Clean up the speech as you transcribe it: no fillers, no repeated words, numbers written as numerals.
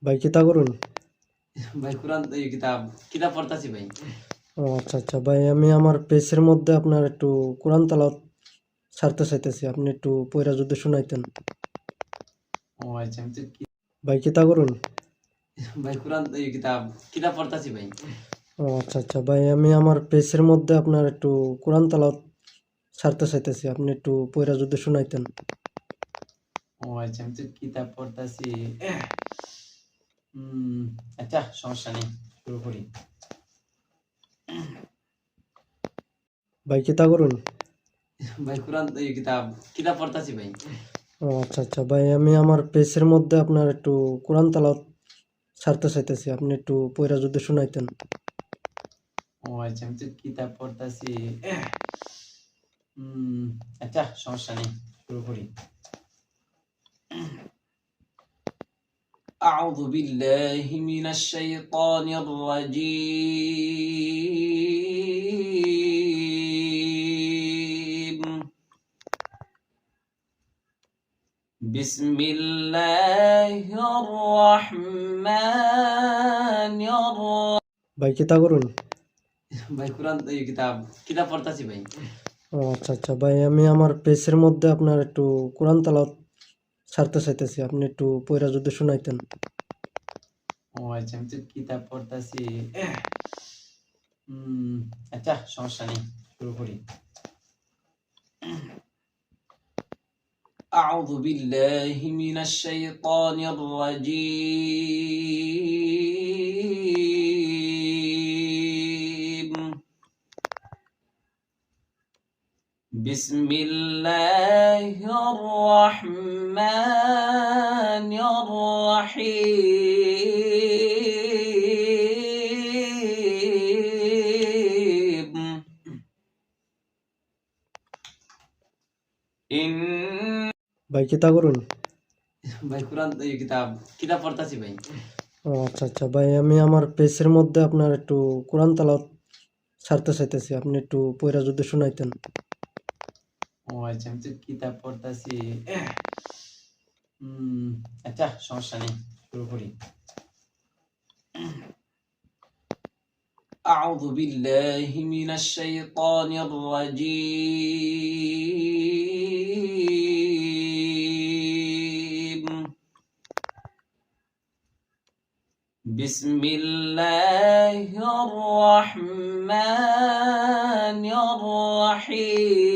ভাই কিতা করুন? ভাই কোরআন কিতাব কিতাব পড়তাছি ভাই। ও আচ্ছা আচ্ছা ভাই, আমি আমার পেজের মধ্যে আপনার একটু কোরআন তেলাওয়াত ছাড়তে চাইতেছি, আপনি একটু পইরা যদি শুনাইতেন। ও আচ্ছা, আমি তো ভাই কিতা করুন? ভাই কোরআন কিতাব কিতাব পড়তাছি ভাই। ও আচ্ছা আচ্ছা ভাই, আমি আমার পেজের মধ্যে আপনার একটু কোরআন তেলাওয়াত ছাড়তে চাইতেছি, আপনি একটু পইরা যদি শুনাইতেন। ও আচ্ছা, আমি তো কিতাব পড়তাছি। আচ্ছা, সমস্যা নেই, শুরু করি। ভাই কিতা করুন? ভাই কোরআন কিতাব কিতাব পড়তাছি ভাই। ও আচ্ছা আচ্ছা ভাই, আমি আমার পেজের মধ্যে আপনার একটু কোরআন তেলাওয়াত ছাড়তে চাইতেছি, আপনি একটু পইরা যদি শুনাইতেন। ও আচ্ছা, আমি তো কিতাব পড়তাছি। আচ্ছা, সমস্যা নেই, শুরু করি। أعوذ بالله من الشيطان الرجيم. بسم الله الرحمن الرحيم. ভাই কিতা করুন? ভাই কোরআন কিতাব কিতাব পড়তাছি ভাই। ও আচ্ছা আচ্ছা ভাই, আমি আমার পেজের মধ্যে আপনার একটু কোরআন তেলাওয়াত ছাড়তে চাইতেছি, আপনি একটু পইরা যদি শুনাইতেন। ও আচ্ছা, আমি তো কিতাব পড়তাছি। আচ্ছা, সমস্যা নেই, শুরু করি। أعوذ بالله من الشيطان الرجيم. بسم الله الرحمن الرحيم. ভাই কিতা করুন? ভাই কোরআন কিতাব কিতাব পড়তাছি ভাই। ও আচ্ছা আচ্ছা ভাই, আমি আমার পেজের মধ্যে আপনার একটু কোরআন তেলাওয়াত ছাড়তে চাইতেছি, আপনি একটু পইরা যদি শুনাইতেন। ও আচ্ছা, আমি তো কিতাব পড়তাছি। আচ্ছা, সমস্যা নেই, শুরু করি। أعوذ بالله من الشيطان الرجيم. بسم الله الرحمن الرحيم.